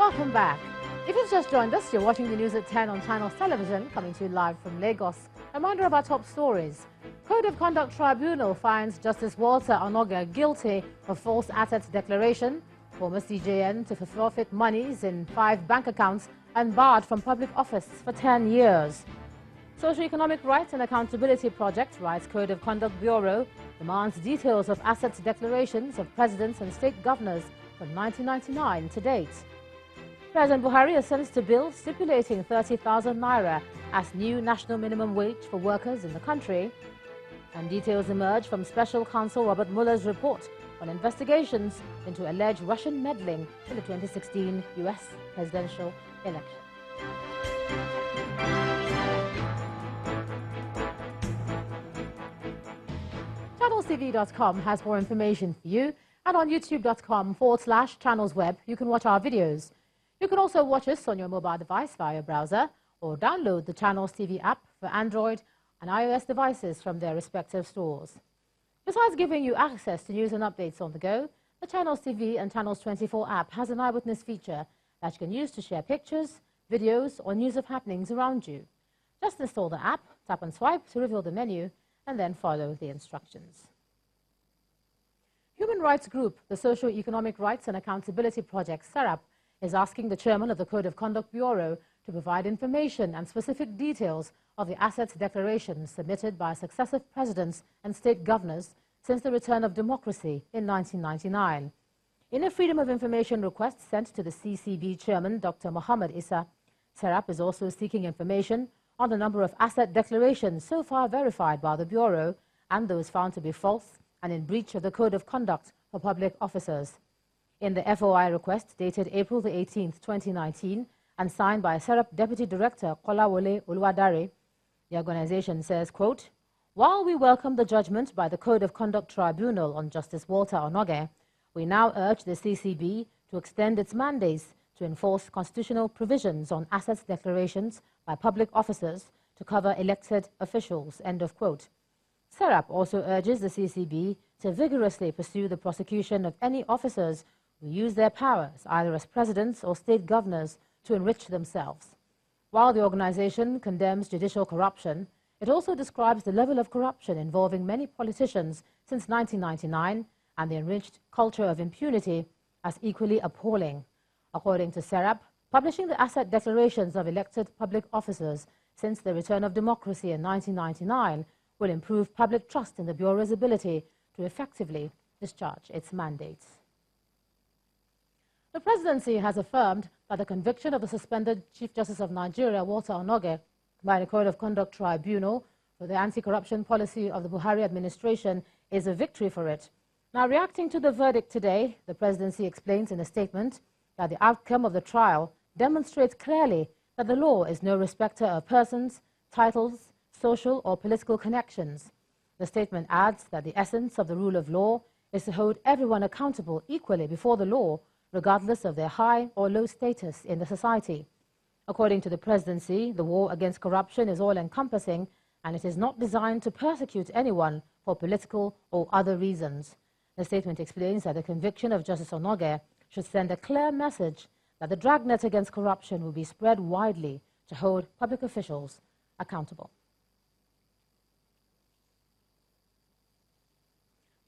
Welcome back. If you've just joined us, you're watching the news at 10 on Channels Television, coming to you live from Lagos. A reminder of our top stories. Code of Conduct Tribunal finds Justice Walter Onagas guilty of false assets declaration, former CJN to forfeit monies in 5 bank accounts and barred from public office for 10 years. Socio-Economic Rights and Accountability Project, Rights Code of Conduct Bureau, demands details of assets declarations of presidents and state governors from 1999 to date. President Buhari assents to bill stipulating 30,000 naira as new national minimum wage for workers in the country. And details emerge from Special Counsel Robert Mueller's report on investigations into alleged Russian meddling in the 2016 U.S. presidential election. ChannelsTV.com has more information for you, and on youtube.com/channelsweb you can watch our videos. You can also watch us on your mobile device via your browser or download the Channels TV app for Android and iOS devices from their respective stores. Besides giving you access to news and updates on the go, the Channels TV and Channels 24 app has an eyewitness feature that you can use to share pictures, videos, or news of happenings around you. Just install the app, tap and swipe to reveal the menu, and then follow the instructions. Human rights group, the Socio-Economic Rights and Accountability Project, SERAP, is asking the chairman of the Code of Conduct Bureau to provide information and specific details of the assets declarations submitted by successive presidents and state governors since the return of democracy in 1999. In a Freedom of Information request sent to the CCB chairman, Dr. Mohammed Issa, SERAP is also seeking information on the number of asset declarations so far verified by the Bureau and those found to be false and in breach of the Code of Conduct for public officers. In the FOI request dated April the 18th, 2019, and signed by SERAP Deputy Director Kolawole Oluwadare, the organization says, quote, "While we welcome the judgment by the Code of Conduct Tribunal on Justice Walter Onagas, we now urge the CCB to extend its mandates to enforce constitutional provisions on assets declarations by public officers to cover elected officials," end of quote. SERAP also urges the CCB to vigorously pursue the prosecution of any officers who use their powers, either as presidents or state governors, to enrich themselves. While the organization condemns judicial corruption, it also describes the level of corruption involving many politicians since 1999 and the enriched culture of impunity as equally appalling. According to SERAP, publishing the asset declarations of elected public officers since the return of democracy in 1999 will improve public trust in the Bureau's ability to effectively discharge its mandates. The Presidency has affirmed that the conviction of the suspended Chief Justice of Nigeria, Walter Onagas, by the Code of Conduct Tribunal for the anti-corruption policy of the Buhari administration is a victory for it. Now, reacting to the verdict today, the Presidency explains in a statement that the outcome of the trial demonstrates clearly that the law is no respecter of persons, titles, social or political connections. The statement adds that the essence of the rule of law is to hold everyone accountable equally before the law, regardless of their high or low status in the society. According to the Presidency, the war against corruption is all-encompassing and it is not designed to persecute anyone for political or other reasons. The statement explains that the conviction of Justice Onagas should send a clear message that the dragnet against corruption will be spread widely to hold public officials accountable.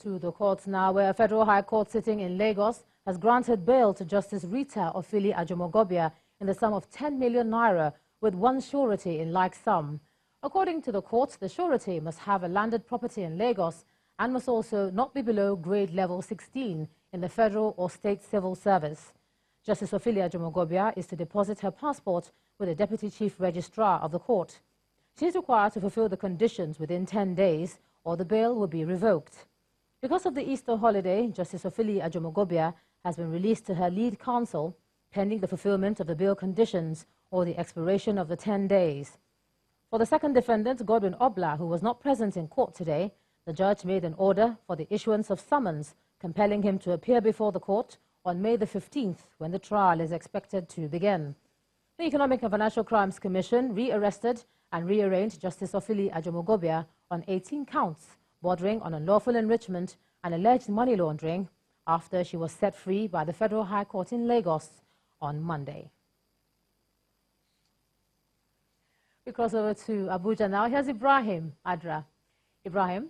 To the courts now, where a federal high court sitting in Lagos has granted bail to Justice Rita Ophelia in the sum of 10 million naira with one surety in like sum. According to the court, the surety must have a landed property in Lagos and must also not be below grade level 16 in the federal or state civil service. Justice Ophelia is to deposit her passport with the Deputy Chief Registrar of the court. She is required to fulfill the conditions within 10 days or the bail will be revoked. Because of the Easter holiday, Justice Ophelia has been released to her lead counsel pending the fulfillment of the bail conditions or the expiration of the 10 days. For the second defendant, Godwin Obla, who was not present in court today, the judge made an order for the issuance of summons compelling him to appear before the court on May the 15th, when the trial is expected to begin. The Economic and Financial Crimes Commission rearrested and rearranged Justice Ophelia on 18 counts bordering on unlawful enrichment and alleged money laundering after she was set free by the Federal High Court in Lagos on Monday. We cross over to Abuja now. Here's Ibrahim Adra. Ibrahim.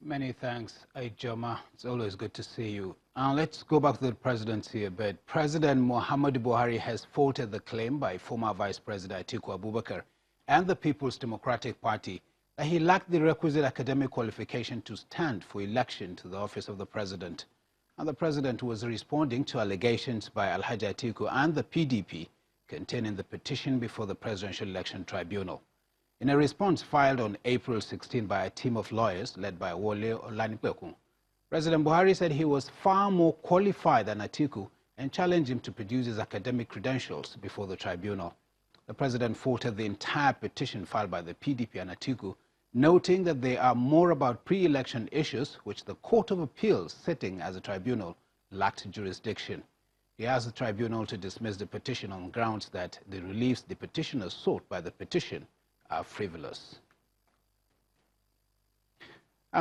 Many thanks, Ijoma. It's always good to see you. Let's go back to the presidency a bit. President Muhammadu Buhari has faulted the claim by former Vice President Atiku Abubakar and the People's Democratic Party that he lacked the requisite academic qualification to stand for election to the office of the president. And the president was responding to allegations by Alhaji Atiku and the PDP contained in the petition before the Presidential Election Tribunal. In a response filed on April 16 by a team of lawyers led by Wole Olanipekun, President Buhari said he was far more qualified than Atiku and challenged him to produce his academic credentials before the tribunal. The president faulted the entire petition filed by the PDP and Atiku, noting that they are more about pre-election issues which the Court of Appeals, sitting as a tribunal, lacked jurisdiction. He asked the tribunal to dismiss the petition on grounds that the reliefs the petitioners sought by the petition are frivolous.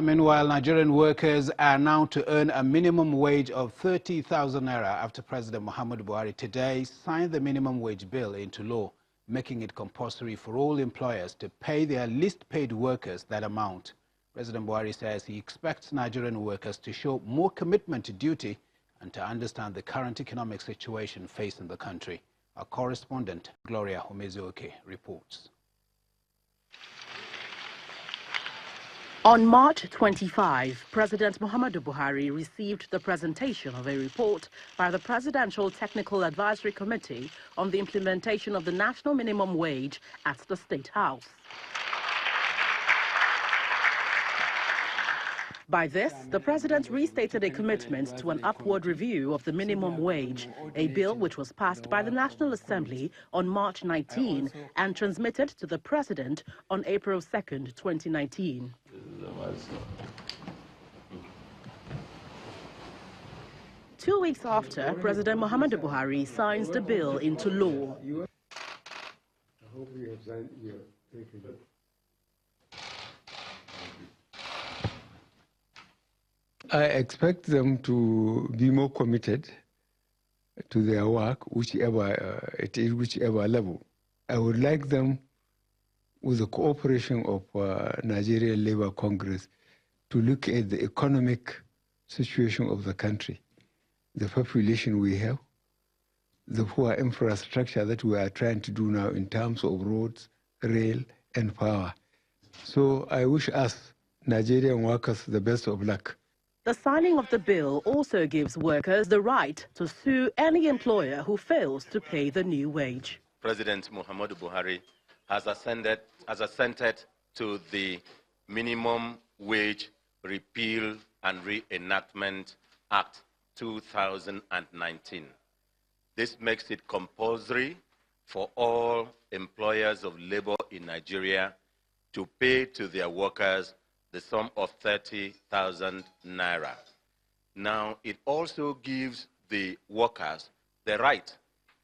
Meanwhile, Nigerian workers are now to earn a minimum wage of 30,000 naira after President Muhammadu Buhari today signed the minimum wage bill into law, making it compulsory for all employers to pay their least paid workers that amount. President Buhari says he expects Nigerian workers to show more commitment to duty and to understand the current economic situation facing the country. Our correspondent, Gloria Homezioke, reports. On March 25, President Muhammadu Buhari received the presentation of a report by the Presidential Technical Advisory Committee on the implementation of the national minimum wage at the State House. By this, the president restated a commitment to an upward review of the minimum wage, a bill which was passed by the National Assembly on March 19 and transmitted to the president on April 2, 2019. 2 weeks after, President Muhammadu Buhari signs the bill into law. I hope you have signed your paper. I expect them to be more committed to their work, whichever it is, whichever level. I would like them, with the cooperation of Nigerian Labour Congress, to look at the economic situation of the country, the population we have, the poor infrastructure that we are trying to do now in terms of roads, rail, and power. So I wish us, Nigerian workers, the best of luck. The signing of the bill also gives workers the right to sue any employer who fails to pay the new wage. President Muhammadu Buhari has assented to the Minimum Wage Repeal and Reenactment Act 2019. This makes it compulsory for all employers of labor in Nigeria to pay to their workers the sum of 30,000 naira. Now, it also gives the workers the right,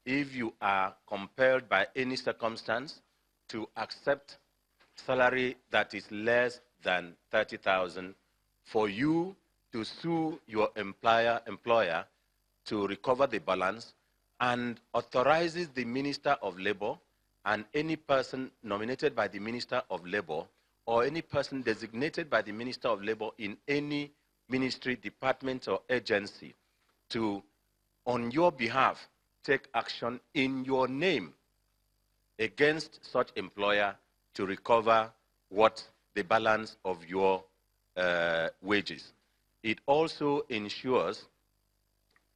if you are compelled by any circumstance, to accept salary that is less than 30,000, for you to sue your employer to recover the balance, and authorizes the Minister of Labor and any person nominated by the Minister of Labor or any person designated by the Minister of Labor in any ministry, department, or agency to, on your behalf, take action in your name against such employer to recover what the balance of your wages. It also ensures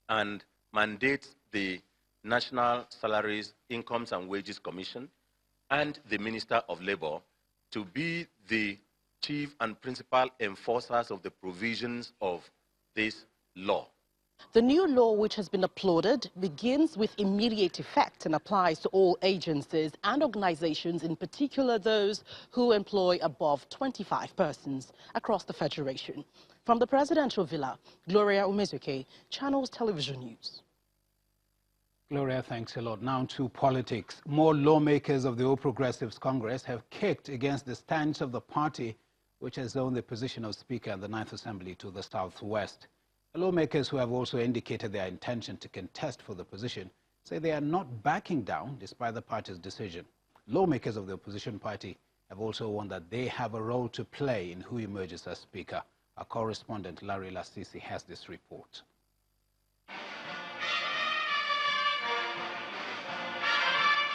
and mandates the National Salaries, Incomes and Wages Commission and the Minister of Labor to be the chief and principal enforcers of the provisions of this law. The new law, which has been applauded, begins with immediate effect and applies to all agencies and organizations, in particular those who employ above 25 persons across the Federation. From the Presidential Villa, Gloria Umezuke, Channels Television News. Gloria, thanks a lot. Now to politics. More lawmakers of the All Progressives Congress have kicked against the stance of the party, which has owned the position of Speaker in the Ninth Assembly to the Southwest. Lawmakers who have also indicated their intention to contest for the position say they are not backing down despite the party's decision. Lawmakers of the opposition party have also warned that they have a role to play in who emerges as Speaker. Our correspondent Larry Lasisi has this report.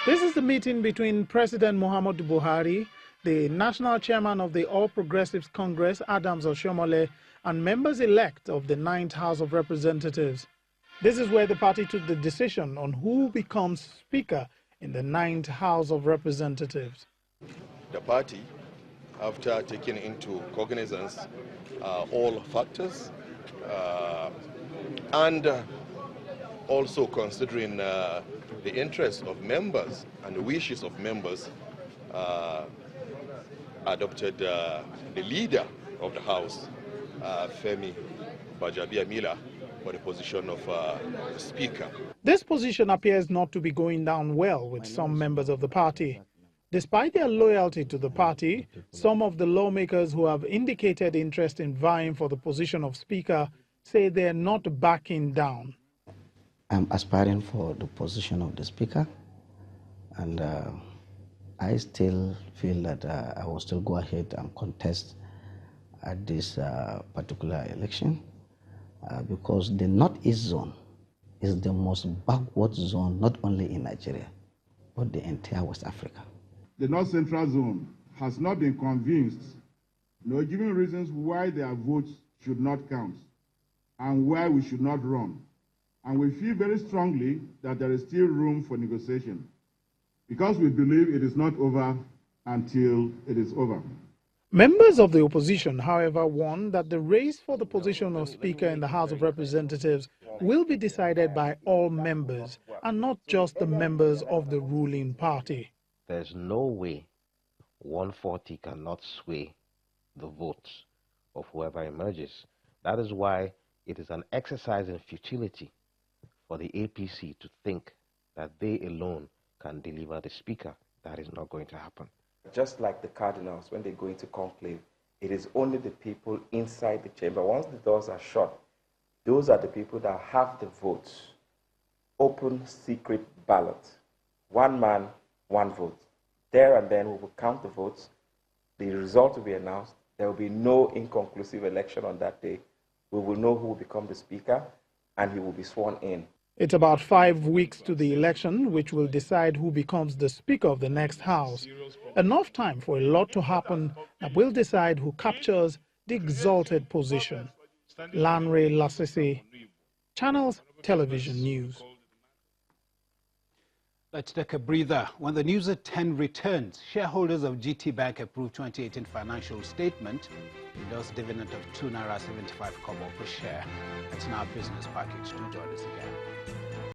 This is the meeting between President Muhammadu Buhari, the national chairman of the All Progressives Congress, Adams Oshiomhole, and members-elect of the 9th House of Representatives. This is where the party took the decision on who becomes Speaker in the 9th House of Representatives. The party, after taking into cognizance all factors and also considering the interests of members and the wishes of members, adopted the leader of the House, Femi Gbajabiamila, for the position of Speaker. This position appears not to be going down well with some members of the party. Despite their loyalty to the party, some of the lawmakers who have indicated interest in vying for the position of Speaker say they are not backing down. I'm aspiring for the position of the Speaker, and I still feel that I will still go ahead and contest at this particular election because the Northeast Zone is the most backward zone, not only in Nigeria, but the entire West Africa. The North Central Zone has not been convinced, giving reasons why their votes should not count and why we should not run. And we feel very strongly that there is still room for negotiation because we believe it is not over until it is over. Members of the opposition, however, warn that the race for the position of Speaker in the House of Representatives will be decided by all members and not just the members of the ruling party. There's no way 140 cannot sway the votes of whoever emerges. That is why it is an exercise in futility for the APC to think that they alone can deliver the Speaker. That is not going to happen. Just like the cardinals, when they go into conclave, it is only the people inside the chamber. Once the doors are shut, those are the people that have the votes. Open, secret ballot. One man, one vote. There and then we will count the votes. The result will be announced. There will be no inconclusive election on that day. We will know who will become the Speaker, and he will be sworn in. It's about 5 weeks to the election, which will decide who becomes the Speaker of the next House. Enough time for a lot to happen that will decide who captures the exalted position. Lanre Lasisi, Channels Television News. Let's take a breather. When the News at 10 returns, shareholders of GT Bank approved 2018 financial statement, endorsed dividend of ₦2.75 per share. That's in our business package. Do join us again.